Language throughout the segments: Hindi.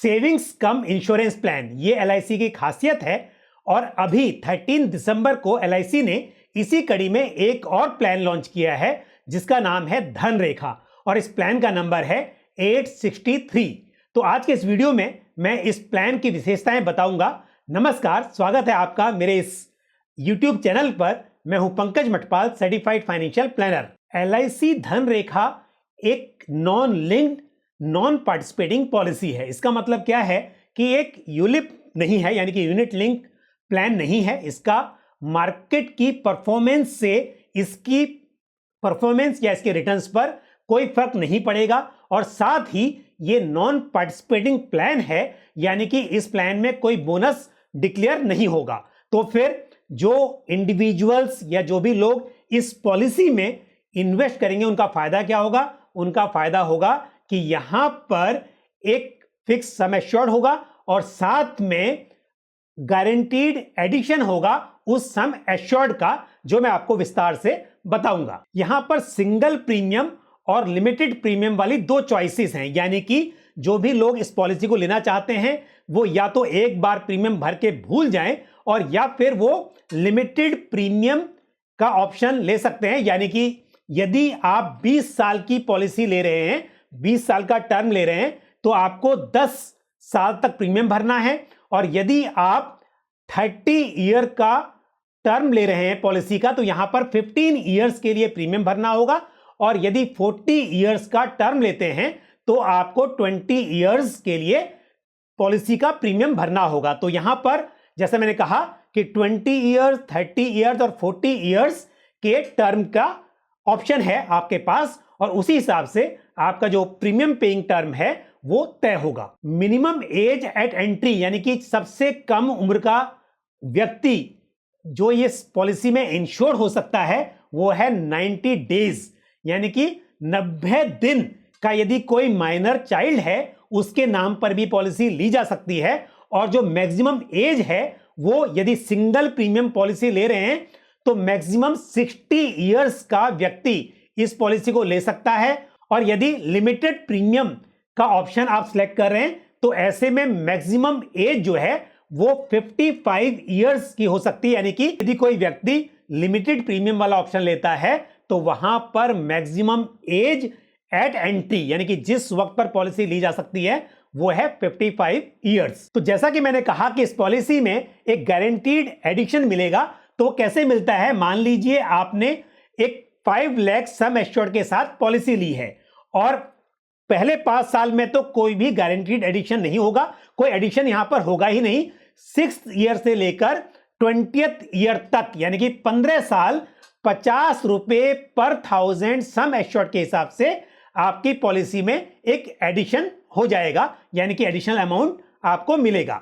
सेविंग्स कम इंश्योरेंस प्लान, ये एलआईसी की खासियत है। और अभी 13 दिसंबर को एलआईसी ने इसी कड़ी में एक और प्लान लॉन्च किया है जिसका नाम है धनरेखा, और इस प्लान का नंबर है 863। तो आज के इस वीडियो में मैं इस प्लान की विशेषताएं बताऊंगा। नमस्कार, स्वागत है आपका मेरे इस YouTube चैनल पर। मैं हूं Pankaj Matpal, certified financial planner. LIC Dhanrekha एक non linked non participating policy है। इसका मतलब क्या है कि एक यूलिप नहीं है, यानी कि यूनिट लिंक प्लान नहीं है। इसका मार्केट की परफॉर्मेंस से इसकी परफॉर्मेंस या इसके रिटर्न्स पर कोई फर्क नहीं पड़ेगा, और साथ ही ये नॉन पार्टिसिपेटिंग प्लान है, यानी कि इस प्लान में कोई बोनस डिक्लेयर नहीं होगा। तो फिर जो इंडिविजुअल्स या जो भी लोग इस पॉलिसी में इन्वेस्ट करेंगे उनका फायदा क्या होगा? उनका फायदा होगा कि यहां पर एक फिक्स सम एश्योर्ड होगा और साथ में गारंटीड एडिशन होगा उस सम एश्योर्ड का, जो मैं आपको विस्तार से बताऊंगा। यहां पर सिंगल प्रीमियम और लिमिटेड प्रीमियम वाली दो चॉइसेस हैं, यानी कि जो भी लोग इस पॉलिसी को लेना चाहते हैं वो या तो एक बार प्रीमियम भर के भूल जाएं, और या फिर वो लिमिटेड प्रीमियम का ऑप्शन ले सकते हैं। यानी कि यदि आप 20 साल की पॉलिसी ले रहे हैं, 20 साल का टर्म ले रहे हैं, तो आपको 10 साल तक प्रीमियम भरना है। और यदि आप 30 ईयर का टर्म ले रहे हैं पॉलिसी का, तो यहां पर 15 ईयर्स के लिए प्रीमियम भरना होगा। और यदि 40 ईयर्स का टर्म लेते हैं तो आपको 20 ईयर्स के लिए पॉलिसी का प्रीमियम भरना होगा। तो यहां पर जैसे मैंने कहा कि 20 ईयर्स, 30 ईयर्स और 40 ईयर्स के टर्म का ऑप्शन है आपके पास, और उसी हिसाब से आपका जो प्रीमियम पेइंग टर्म है वो तय होगा। मिनिमम एज एट एंट्री, यानी कि सबसे कम उम्र का व्यक्ति जो ये पॉलिसी में इंश्योर हो सकता है वो है 90 डेज, यानी कि 90 दिन का यदि कोई माइनर चाइल्ड है उसके नाम पर भी पॉलिसी ली जा सकती है। और जो मैक्सिमम एज है वो यदि सिंगल प्रीमियम पॉलिसी ले रहे हैं तो मैक्सिमम 60 ईयर्स का व्यक्ति इस पॉलिसी को ले सकता है। और यदि लिमिटेड प्रीमियम का ऑप्शन आप सिलेक्ट कर रहे हैं तो ऐसे में मैक्सिमम एज जो है वो 55 ईयर्स की हो सकती है। यानी कि यदि कोई व्यक्ति लिमिटेड प्रीमियम वाला ऑप्शन लेता है तो वहां पर मैक्सिमम एज एट एंट्री, यानी कि जिस वक्त पर पॉलिसी ली जा सकती है वो है 55 ईयर्स। तो जैसा कि मैंने कहा कि इस पॉलिसी में एक गारंटीड एडिशन मिलेगा। तो कैसे मिलता है? मान लीजिए आपने एक 5 लाख सम एश्योर्ड के साथ पॉलिसी ली है और पहले 5 साल में तो कोई भी गारंटीड एडिशन नहीं होगा, कोई एडिशन यहां पर होगा ही नहीं। 6th ईयर से लेकर 20th ईयर तक, यानी कि 15 साल 50 रुपए पर 1000 सम एश्योर्ड के हिसाब से आपकी पॉलिसी में एक एडिशन हो जाएगा, यानी कि एडिशनल अमाउंट आपको मिलेगा।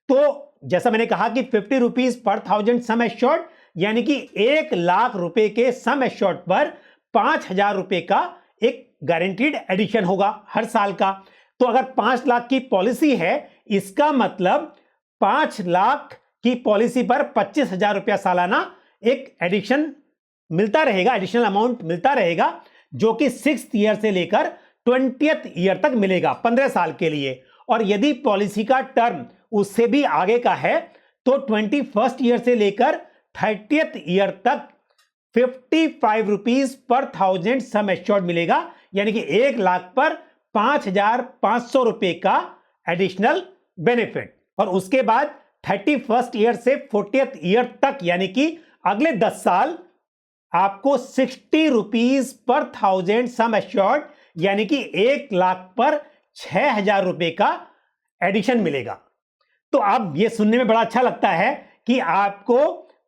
तो जैसा मैंने कहा कि 50 रुपीज पर 1000 सम एश्योर्ड, यानी कि 1 लाख रुपए के सम एश्योर्ड पर 5000 रुपए का एक गारंटीड एडिशन होगा हर साल का। तो अगर 5 लाख की पॉलिसी है, इसका मतलब 5 लाख की पॉलिसी पर 25,000 रुपया सालाना एक एडिशन मिलता रहेगा, एडिशनल अमाउंट मिलता रहेगा, जो कि 6th ईयर से लेकर 20th ईयर तक मिलेगा 15 साल के लिए। और यदि पॉलिसी का टर्म उससे भी आगे का है तो 21st ईयर से लेकर 30th ईयर तक 55 रुपीज पर 1000 सम एश्योर्ड मिलेगा, यानी कि 1 लाख पर 5,500 रुपए का एडिशनल बेनिफिट। और उसके बाद 31st ईयर से 40th ईयर तक, यानी कि अगले 10 साल आपको 60 रुपीज पर 1000 सम एश्योर्ड, यानी कि 1 लाख पर 6,000 रुपए का एडिशन मिलेगा। तो अब यह सुनने में बड़ा अच्छा लगता है कि आपको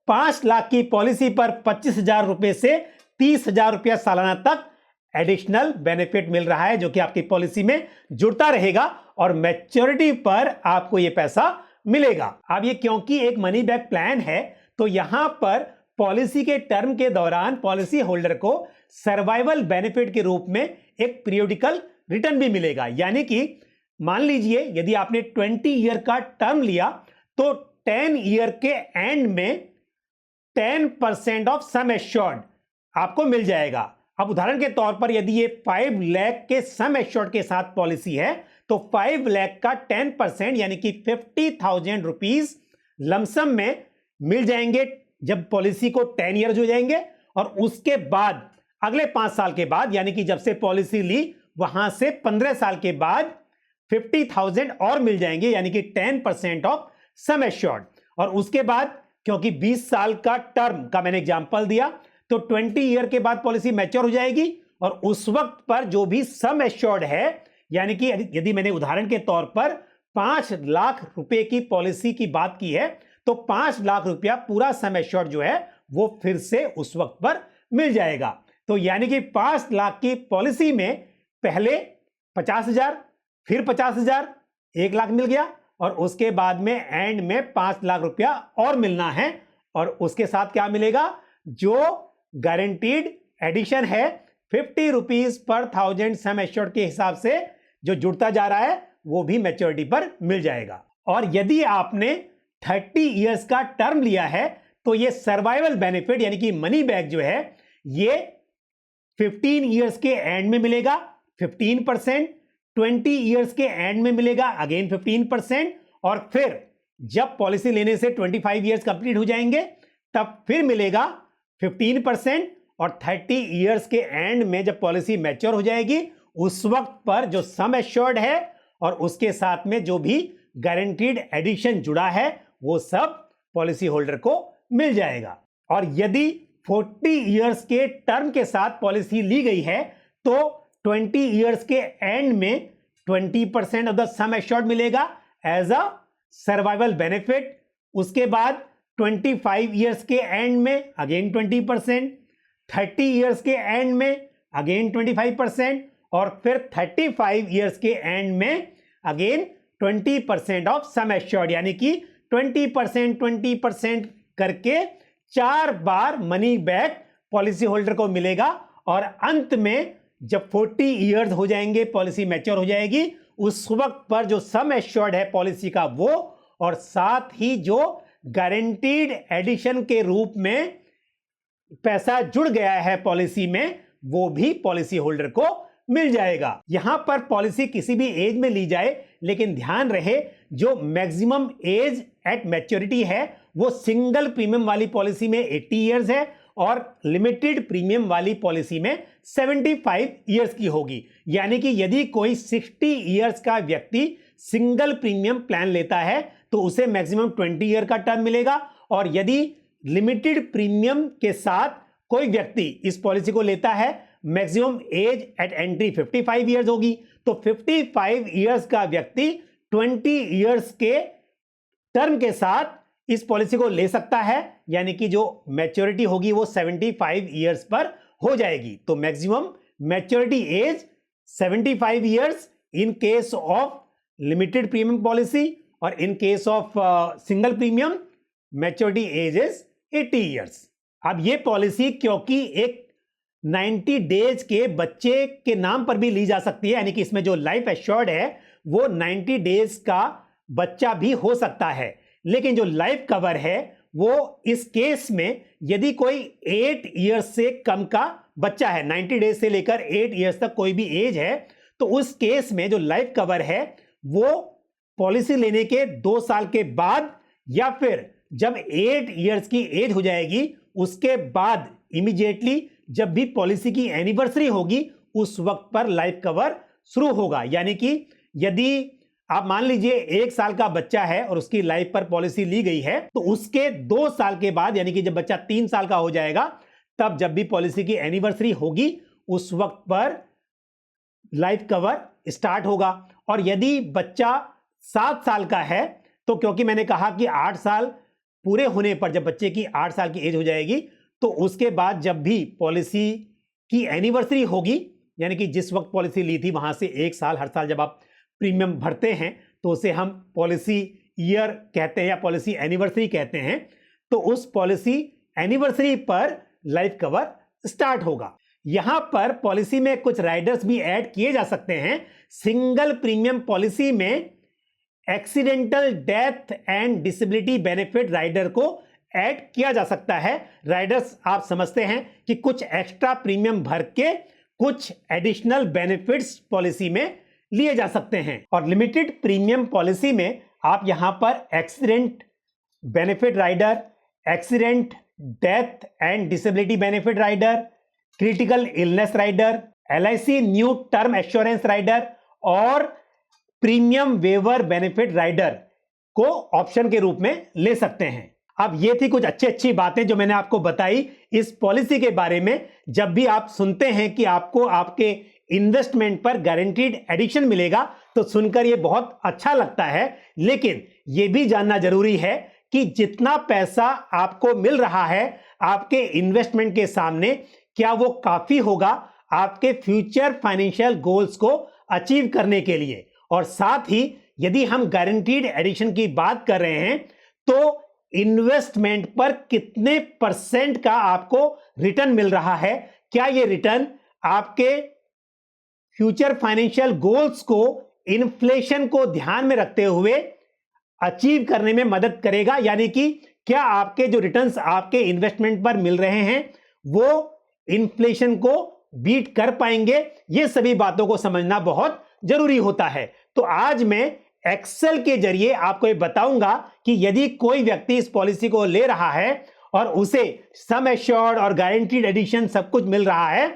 5 लाख की पॉलिसी पर 25,000 रुपए से 30,000 रुपया सालाना तक एडिशनल बेनिफिट मिल रहा है, जो कि आपकी पॉलिसी में जुड़ता रहेगा और मैच्योरिटी पर आपको यह पैसा मिलेगा। अब ये क्योंकि एक मनी बैक प्लान है, तो यहां पर पॉलिसी के टर्म के दौरान पॉलिसी होल्डर को सर्वाइवल बेनिफिट के रूप में एक पीरियोडिकल रिटर्न भी मिलेगा। यानी कि मान लीजिए यदि आपने 20 ईयर का टर्म लिया तो 10 ईयर के एंड में 10% ऑफ सम एश्योर्ड आपको मिल जाएगा। अब उदाहरण के तौर पर यदि ये 5 लाख के सम एश्योर्ड के साथ पॉलिसी है तो 5 लाख का 10% यानी कि 50,000 रुपीज लमसम में मिल जाएंगे जब पॉलिसी को 10 ईयर्स हो जाएंगे। और उसके बाद अगले 5 साल के बाद यानी कि जब से पॉलिसी ली वहां से 15 साल के बाद 50,000 और मिल जाएंगे यानी कि 10% ऑफ सम एश्योर्ड। और उसके बाद क्योंकि 20 साल का टर्म का मैंने एग्जांपल दिया तो 20 ईयर के बाद पॉलिसी मैच्योर हो जाएगी और उस वक्त पर जो भी सम एश्योर्ड है यानी कि यदि मैंने उदाहरण के तौर पर 5 लाख रुपए की पॉलिसी की बात की है तो 5 लाख रुपया पूरा सम एश्योर्ड जो है वो फिर से उस वक्त पर मिल जाएगा। तो यानी कि 5 लाख की पॉलिसी में पहले 50,000 फिर 50,000 1 लाख मिल गया और उसके बाद में एंड में 5 लाख रुपया और मिलना है। और उसके साथ क्या मिलेगा, जो गारंटीड एडिशन है 50 रुपीज पर 1000 सम एश्योर्ड के हिसाब से जो जुड़ता जा रहा है वो भी मैच्योरिटी पर मिल जाएगा। और यदि आपने 30 इयर्स का टर्म लिया है तो ये सर्वाइवल बेनिफिट यानी कि मनी बैक जो है ये 15 इयर्स के एंड में मिलेगा 15%, 20 इयर्स के एंड में मिलेगा अगेन 15% और फिर जब पॉलिसी लेने से 25 इयर्स कंप्लीट हो जाएंगे तब फिर मिलेगा 15% और 30 इयर्स के एंड में जब पॉलिसी मैच्योर हो जाएगी उस वक्त पर जो सम एश्योर्ड है और उसके साथ में जो भी गारंटीड एडिशन जुड़ा है वो सब पॉलिसी होल्डर को मिल जाएगा। और यदि 40 इयर्स के टर्म के साथ पॉलिसी ली गई है तो 20 इयर्स के एंड में 20% ऑफ द सम एश्योर्ड मिलेगा एज अ सर्वाइवल बेनिफिट। उसके बाद 25 इयर्स के एंड में अगेन 20%, 30 इयर्स के एंड में अगेन 25% और फिर 35 इयर्स के एंड में अगेन 20% ऑफ सम एश्योर्ड यानी कि 20% करके 4 बार मनी बैक पॉलिसी होल्डर को मिलेगा। और अंत में जब 40 इयर्स हो जाएंगे पॉलिसी मैच्योर हो जाएगी उस वक्त पर जो सम एश्योर्ड है पॉलिसी का वो और साथ ही जो गारंटीड एडिशन के रूप में पैसा जुड़ गया है पॉलिसी में वो भी पॉलिसी होल्डर को मिल जाएगा। यहां पर पॉलिसी किसी भी एज में ली जाए लेकिन ध्यान रहे जो मैक्सिमम एज एट मैच्योरिटी है वो सिंगल प्रीमियम वाली पॉलिसी में 80 इयर्स है और लिमिटेड प्रीमियम वाली पॉलिसी में 75 इयर्स की होगी। यानी कि यदि कोई 60 इयर्स का व्यक्ति सिंगल प्रीमियम प्लान लेता है तो उसे मैक्सिमम 20 ईयर का टर्म मिलेगा और यदि लिमिटेड प्रीमियम के साथ कोई व्यक्ति इस पॉलिसी को लेता है maximum age eight entry 55 years होगी तो 55 इयर्स का व्यक्ति 20 इयर्स के टर्म के साथ इस पॉलिसी को ले सकता है यानी कि जो मैच्योरिटी होगी वो 75 इयर्स पर हो जाएगी। तो maximum maturity age 75 years in case of limited premium policy और in case of single premium maturity age is 80 years. अब ये पॉलिसी क्योंकि एक 90 डेज के बच्चे के नाम पर भी ली जा सकती है यानी कि इसमें जो लाइफ एश्योर्ड है वो 90 डेज का बच्चा भी हो सकता है लेकिन जो लाइफ कवर है वो इस केस में यदि कोई 8 इयर्स से कम का बच्चा है 90 डेज से लेकर 8 इयर्स तक कोई भी एज है तो उस केस में जो लाइफ कवर है वो पॉलिसी लेने के 2 साल के बाद या फिर जब 8 इयर्स की एज हो जाएगी उसके बाद इमीडिएटली जब भी पॉलिसी की एनिवर्सरी होगी उस वक्त पर लाइफ कवर शुरू होगा। यानी कि यदि आप मान लीजिए 1 साल का बच्चा है और उसकी लाइफ पर पॉलिसी ली गई है तो उसके 2 साल के बाद यानी कि जब बच्चा 3 साल का हो जाएगा तब जब भी पॉलिसी की एनिवर्सरी होगी उस वक्त पर लाइफ कवर स्टार्ट होगा। और यदि बच्चा 7 साल का है तो क्योंकि मैंने कहा कि 8 साल पूरे होने पर जब बच्चे की 8 साल की एज हो जाएगी तो उसके बाद जब भी पॉलिसी की एनिवर्सरी होगी यानी कि जिस वक्त पॉलिसी ली थी वहां से 1 साल हर साल जब आप प्रीमियम भरते हैं तो उसे हम पॉलिसी ईयर कहते हैं या पॉलिसी एनिवर्सरी कहते हैं तो उस पॉलिसी एनिवर्सरी पर लाइफ कवर स्टार्ट होगा। यहां पर पॉलिसी में कुछ राइडर्स भी ऐड किए जा सकते हैं। सिंगल प्रीमियम पॉलिसी में accidental death and disability benefit rider को ऐड किया जा सकता है। राइडर्स आप समझते हैं कि कुछ एक्स्ट्रा प्रीमियम भर के कुछ एडिशनल बेनिफिट्स पॉलिसी में लिए जा सकते हैं। और लिमिटेड प्रीमियम पॉलिसी में आप यहां पर accident benefit rider, accident death and disability benefit rider, critical illness rider, LIC new term assurance rider और प्रीमियम वेवर बेनिफिट राइडर को ऑप्शन के रूप में ले सकते हैं। अब ये थी कुछ अच्छी बातें जो मैंने आपको बताई इस पॉलिसी के बारे में। जब भी आप सुनते हैं कि आपको आपके इन्वेस्टमेंट पर गारंटीड एडिशन मिलेगा तो सुनकर ये बहुत अच्छा लगता है, लेकिन ये भी जानना जरूरी है कि जितना पैसा आपको मिल रहा है आपके इन्वेस्टमेंट के सामने, क्या वो काफी होगा आपके फ्यूचर फाइनेंशियल गोल्स को अचीव करने के लिए। और साथ ही यदि हम गारंटीड एडिशन की बात कर रहे हैं तो इन्वेस्टमेंट पर कितने % का आपको रिटर्न मिल रहा है, क्या ये रिटर्न आपके फ्यूचर फाइनेंशियल गोल्स को इन्फ्लेशन को ध्यान में रखते हुए अचीव करने में मदद करेगा, यानी कि क्या आपके जो रिटर्न्स आपके इन्वेस्टमेंट पर मिल रहे हैं वो इन्फ्लेशन को बीट कर पाएंगे। ये सभी बातों को समझना बहुत जरूरी होता है। तो आज मैं एक्सेल के जरिए आपको ये बताऊंगा कि यदि कोई व्यक्ति इस पॉलिसी को ले रहा है और उसे सम एश्योर्ड और गारंटीड एडिशन सब कुछ मिल रहा है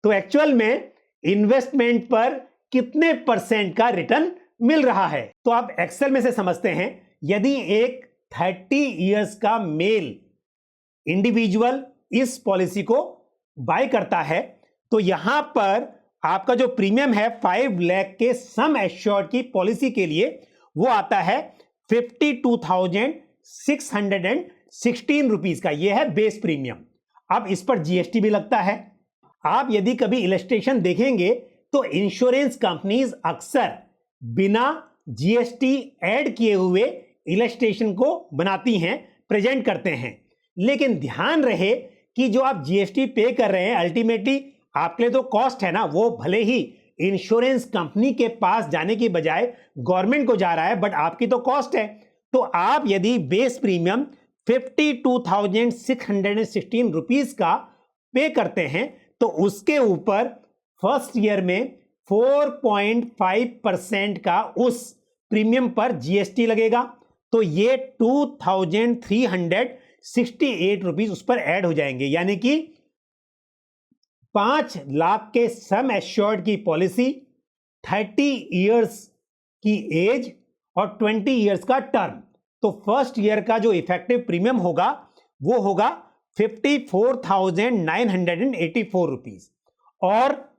तो एक्चुअल में इन्वेस्टमेंट पर कितने % का रिटर्न मिल रहा है। तो आप एक्सेल में से समझते हैं, यदि एक 30 इयर्स का मेल इंडिविजुअल इस पॉलिसी को बाय करता है तो यहां पर आपका जो प्रीमियम है 5 लाख के सम एश्योर्ड की पॉलिसी के लिए वो आता है 52,616 रुपीज का। यह है बेस प्रीमियम। अब इस पर GST भी लगता है। आप यदि कभी इलस्ट्रेशन देखेंगे तो इंश्योरेंस कंपनीज अक्सर बिना GST ऐड किए हुए इलस्ट्रेशन को बनाती हैं, प्रेजेंट करते हैं। लेकिन ध्यान रहे कि जो आप GST पे कर रहे हैं अल्टीमेटली आपके लिए तो कॉस्ट है ना, वो भले ही इंश्योरेंस कंपनी के पास जाने की बजाय गवर्नमेंट को जा रहा है, बट आपकी तो कॉस्ट है। तो आप यदि बेस प्रीमियम 52,616 रुपीज का पे करते हैं तो उसके ऊपर फर्स्ट ईयर में 4.5% का उस प्रीमियम पर GST लगेगा। तो ये 2,368 रुपीज उस पर ऐड हो जाएंगे, यानी कि 5 लाख के सम एश्योर्ड की पॉलिसी, 30 इयर्स की एज और 20 इयर्स का टर्म। तो फर्स्ट ईयर का जो इफेक्टिव प्रीमियम होगा वो होगा 54,984 रुपीज और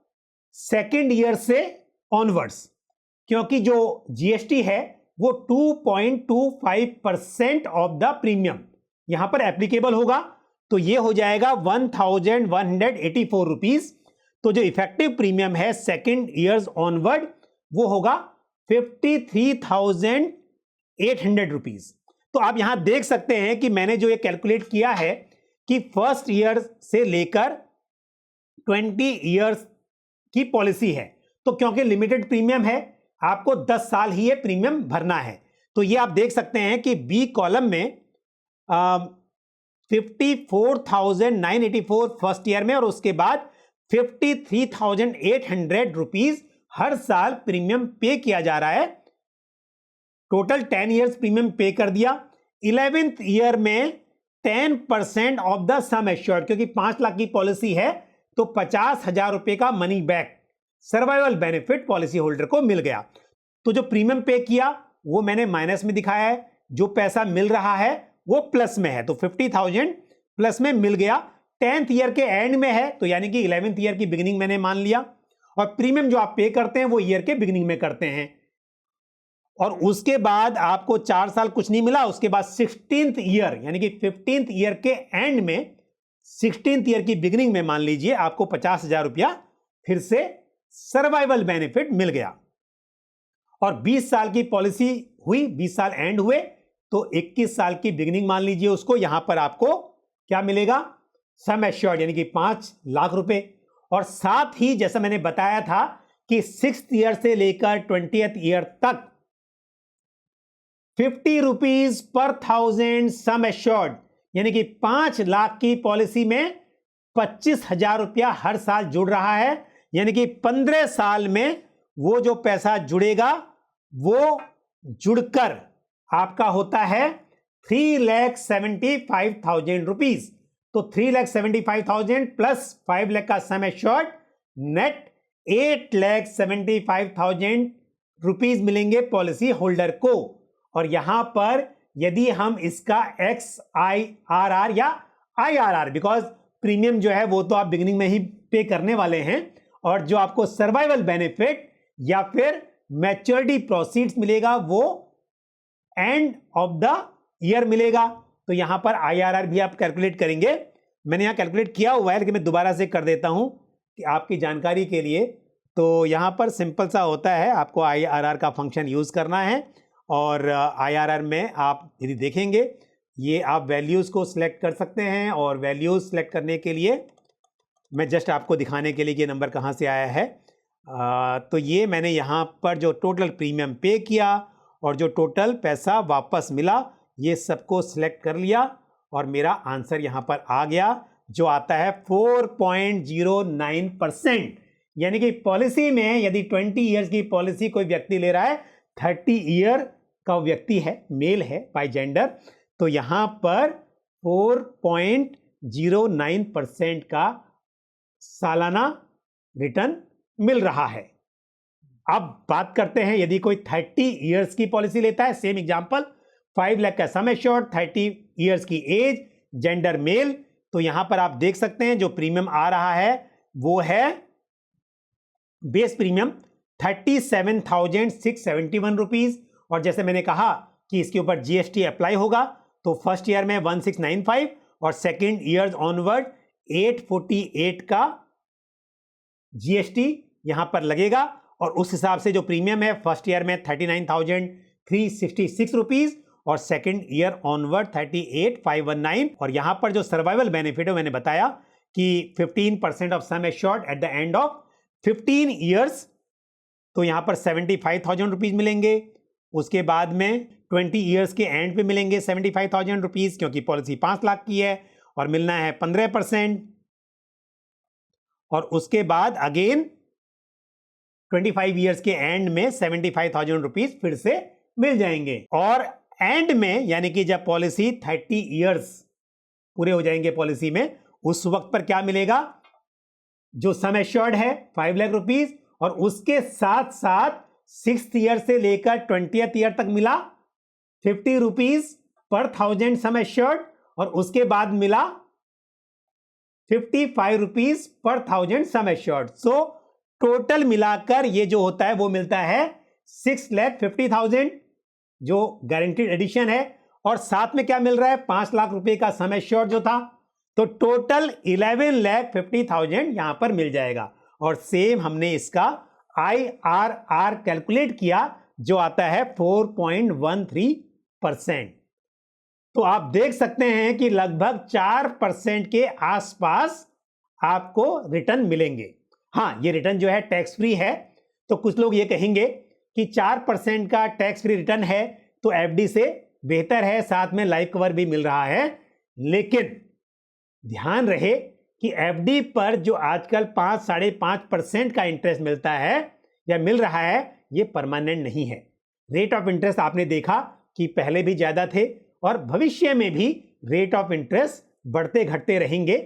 सेकेंड ईयर से ऑनवर्ड्स, क्योंकि जो GST है वो 2.25% ऑफ द प्रीमियम यहां पर एप्लीकेबल होगा। तो ये हो जाएगा 1,184 रुपीज। तो जो इफेक्टिव प्रीमियम है सेकेंड ईयर्स ऑनवर्ड वो होगा 53,800 रुपीज। तो आप यहां देख सकते हैं कि मैंने जो ये कैलकुलेट किया है कि फर्स्ट ईयर से लेकर 20 इयर्स की पॉलिसी है, तो क्योंकि लिमिटेड प्रीमियम है आपको 10 साल ही ये प्रीमियम भरना है। तो ये आप देख सकते हैं कि बी कॉलम में 54,984 फर्स्ट ईयर में और उसके बाद 53,800 रुपीज हर साल प्रीमियम पे किया जा रहा है। टोटल 10 इयर्स प्रीमियम पे कर दिया। 11th ईयर में 10% ऑफ द सम एश्योर्ड, क्योंकि 5 लाख की पॉलिसी है तो 50,000 रुपए का money back survival benefit policy holder को मिल गया। तो जो प्रीमियम पे किया वो मैंने माइनस में दिखाया है, जो पैसा मिल रहा है वो प्लस में है, तो 50,000 प्लस में मिल गया। 10th ईयर के एंड में है तो यानी कि 11th ईयर की बिगिनिंग मैंने मान लिया, और प्रीमियम जो आप पे करते हैं वो ईयर के बिगिनिंग में करते हैं। और उसके बाद आपको 4 साल कुछ नहीं मिला, उसके बाद 16th ईयर यानी कि 15th ईयर के एंड में 16th ईयर की बिगिनिंग में मान लीजिए आपको 50,000 रुपया फिर से सर्वाइवल बेनिफिट मिल गया। और 20 साल की पॉलिसी हुई, 20 साल एंड हुए तो 21 साल की बिगिनिंग मान लीजिए उसको। यहां पर आपको क्या मिलेगा, सम एश्योर्ड यानी कि 5 लाख रुपए। और साथ ही जैसा मैंने बताया था कि 6th ईयर से लेकर 20th ईयर तक 50 रुपीज पर 1000 सम एश्योर्ड, यानी कि 5 लाख की पॉलिसी में 25,000 रुपया हर साल जुड़ रहा है, यानी कि 15 साल में वो जो पैसा जुड़ेगा वो जुड़कर आपका होता है 3,75,000 रुपीज। तो 3,75,000 प्लस 5 लाख का सम एश्योर्ड, नेट 8,75,000 रुपीज मिलेंगे पॉलिसी होल्डर को। और यहां पर यदि हम इसका XIRR या IRR, बिकॉज प्रीमियम जो है वो तो आप बिगिनिंग में ही पे करने वाले हैं, और जो आपको सर्वाइवल बेनिफिट या फिर मैच्योरिटी प्रोसीड्स मिलेगा वो एंड ऑफ द ईयर मिलेगा। तो यहां पर IRR भी आप कैलकुलेट करेंगे। मैंने यहां कैलकुलेट किया हुआ है, लेकिन मैं दोबारा से कर देता हूं कि आपकी जानकारी के लिए। तो यहां पर सिंपल सा होता है, आपको IRR का फंक्शन यूज करना है। और IRR में आप यदि देखेंगे, ये आप वैल्यूज को सिलेक्ट कर सकते हैं, और वैल्यूज सिलेक्ट करने के लिए मैं जस्ट आपको दिखाने के लिए कि ये नंबर कहां से आया है। तो ये मैंने यहां पर जो टोटल प्रीमियम पे किया और जो टोटल पैसा वापस मिला, ये सबको सिलेक्ट कर लिया और मेरा आंसर यहां पर आ गया, जो आता है 4.09%। यानी कि पॉलिसी में यदि 20 ईयर्स की पॉलिसी कोई व्यक्ति ले रहा है, 30 ईयर का व्यक्ति है, मेल है बाय जेंडर, तो यहां पर 4.09% का सालाना रिटर्न मिल रहा है। अब बात करते हैं, यदि कोई 30 ईयर्स की पॉलिसी लेता है, सेम एग्जांपल, 5 लाख का सम एश्योर्ड, 30 ईयर्स की एज, जेंडर मेल, तो यहां पर आप देख सकते हैं जो प्रीमियम आ रहा है वो है बेस प्रीमियम 37,671 रुपीज। और जैसे मैंने कहा कि इसके ऊपर GST अप्लाई होगा, तो फर्स्ट ईयर में 1695 और सेकेंड ईयर ऑनवर्ड 848 का GST यहां पर लगेगा। और उस हिसाब से जो प्रीमियम है फर्स्ट ईयर में 39,366 रुपीज और सेकेंड ईयर ऑनवर्ड 38,519। और यहां पर जो सर्वाइवल बेनिफिट है मैंने बताया कि 15% of sum assured at the end of 15 years, तो यहां पर 75,000 रुपीज मिलेंगे। उसके बाद में 20 ईयर्स के एंड पे मिलेंगे 75,000 रुपीज, क्योंकि पॉलिसी 5 लाख की है और मिलना है 15%। और उसके बाद अगेन 25 ईयर्स के एंड में 75,000 रुपीज फिर से मिल जाएंगे। और एंड में यानी कि जब पॉलिसी 30 ईयर्स पूरे हो जाएंगे पॉलिसी में, उस वक्त पर क्या मिलेगा, जो सम एश्योर्ड है 5 लाख रुपीज, और उसके साथ साथ 6th ईयर से लेकर 20th ईयर तक मिला 50 रुपीज पर 1000 सम एश्योर्ड, और उसके बाद मिला 55 rupees per 1000 sum assured. So total मिलाकर ये जो होता है वो मिलता है 6,50,000 जो गारंटीड एडिशन है, और साथ में क्या मिल रहा है 5 लाख रुपए का सम एश्योर्ड जो था, तो टोटल 11,50,000 यहां पर मिल जाएगा। और सेम हमने इसका IRR कैलकुलेट किया जो आता है 4.13%। तो आप देख सकते हैं कि लगभग 4% के आसपास आपको रिटर्न मिलेंगे। हाँ, ये रिटर्न जो है टैक्स फ्री है, तो कुछ लोग ये कहेंगे कि 4% का टैक्स फ्री रिटर्न है तो FD से बेहतर है, साथ में लाइफ कवर भी मिल रहा है। लेकिन ध्यान रहे कि FD पर जो आजकल 5-5.5% का इंटरेस्ट मिलता है या मिल रहा है, ये परमानेंट नहीं है। रेट ऑफ इंटरेस्ट आपने देखा कि पहले भी ज्यादा थे और भविष्य में भी रेट ऑफ इंटरेस्ट बढ़ते घटते रहेंगे।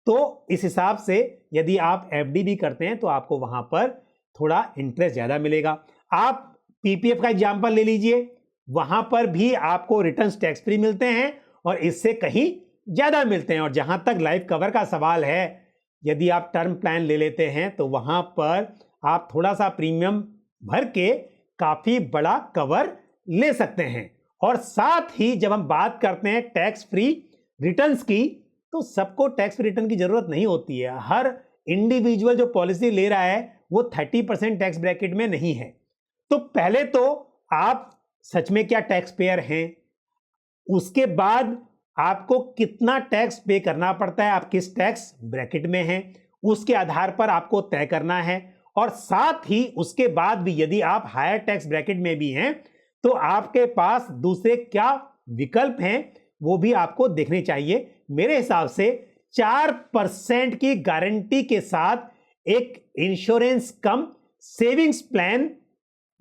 तो इस हिसाब से यदि आप FD भी करते हैं तो आपको वहां पर थोड़ा इंटरेस्ट ज्यादा मिलेगा। आप PPF का एग्जाम्पल ले लीजिए, वहां पर भी आपको रिटर्न्स टैक्स फ्री मिलते हैं और इससे कहीं ज्यादा मिलते हैं। और जहां तक लाइफ कवर का सवाल है, यदि आप टर्म प्लान ले लेते हैं तो वहां पर आप थोड़ा सा प्रीमियम भर के काफी बड़ा कवर ले सकते हैं। और साथ ही जब हम बात करते हैं टैक्स फ्री रिटर्न्स की, तो सबको टैक्स फ्री रिटर्न की जरूरत नहीं होती है। हर इंडिविजुअल जो पॉलिसी ले रहा है वो 30% टैक्स ब्रैकेट में नहीं है। तो पहले तो आप सच में क्या टैक्स पेयर हैं, उसके बाद आपको कितना टैक्स पे करना पड़ता है, आप किस टैक्स ब्रैकेट में हैं, उसके आधार पर आपको तय करना है। और साथ ही उसके बाद भी यदि आप हायर टैक्स ब्रैकेट में भी हैं तो आपके पास दूसरे क्या विकल्प हैं वो भी आपको देखने चाहिए। मेरे हिसाब से 4% की गारंटी के साथ एक इंश्योरेंस कम सेविंग्स प्लान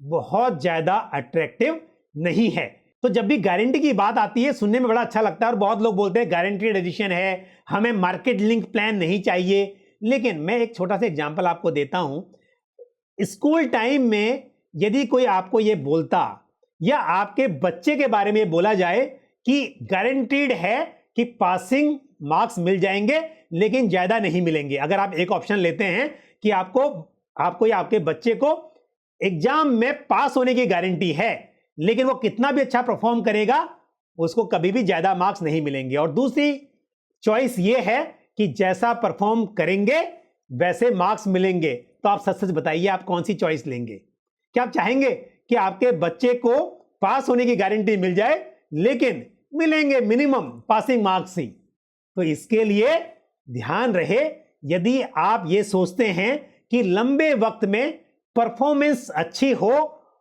बहुत ज्यादा अट्रैक्टिव नहीं है। तो जब भी गारंटी की बात आती है सुनने में बड़ा अच्छा लगता है और बहुत लोग बोलते हैं गारंटीड एडिशन है, हमें मार्केट लिंक प्लान नहीं चाहिए। लेकिन मैं एक छोटा सा एग्जांपल आपको देता हूं। स्कूल टाइम में यदि कोई आपको यह बोलता या आपके बच्चे के बारे में बोला जाए कि गारंटीड है कि पासिंग मार्क्स मिल जाएंगे लेकिन ज्यादा नहीं मिलेंगे, अगर आप एक ऑप्शन लेते हैं कि आपको या आपके बच्चे को एग्जाम में पास होने की गारंटी है लेकिन वो कितना भी अच्छा परफॉर्म करेगा उसको कभी भी ज्यादा मार्क्स नहीं मिलेंगे, और दूसरी चॉइस ये है कि जैसा परफॉर्म करेंगे वैसे मार्क्स मिलेंगे, तो आप सच सच बताइए आप कौन सी चॉइस लेंगे? क्या आप चाहेंगे कि आपके बच्चे को पास होने की गारंटी मिल जाए लेकिन मिलेंगे मिनिमम पासिंग मार्क्स ही? तो इसके लिए ध्यान रहे, यदि आप ये सोचते हैं कि लंबे वक्त में परफॉर्मेंस अच्छी हो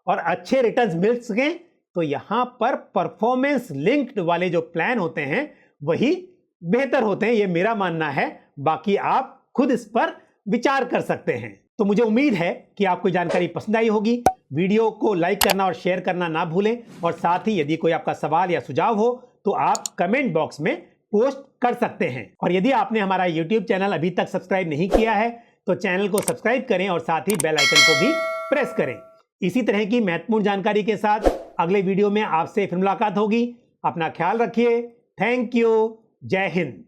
और अच्छे रिटर्न्स मिल सकें, तो यहां पर परफॉर्मेंस लिंक्ड वाले जो प्लान होते हैं वही बेहतर होते हैं, ये मेरा मानना है। बाकी आप खुद इस पर विचार कर सकते हैं। तो मुझे उम्मीद है कि आपको जानकारी पसंद आई होगी। वीडियो को लाइक करना और शेयर करना ना भूलें, और साथ ही यदि कोई आपका सवाल या सुझाव हो तो आप कमेंट बॉक्स में पोस्ट कर सकते हैं। और यदि आपने हमारा YouTube चैनल अभी तक सब्सक्राइब नहीं किया है तो चैनल को सब्सक्राइब करें और साथ ही बेल आइकन को भी प्रेस करें। इसी तरह की महत्वपूर्ण जानकारी के साथ अगले वीडियो में आपसे फिर मुलाकात होगी। अपना ख्याल रखिए। Thank you. जय हिंद।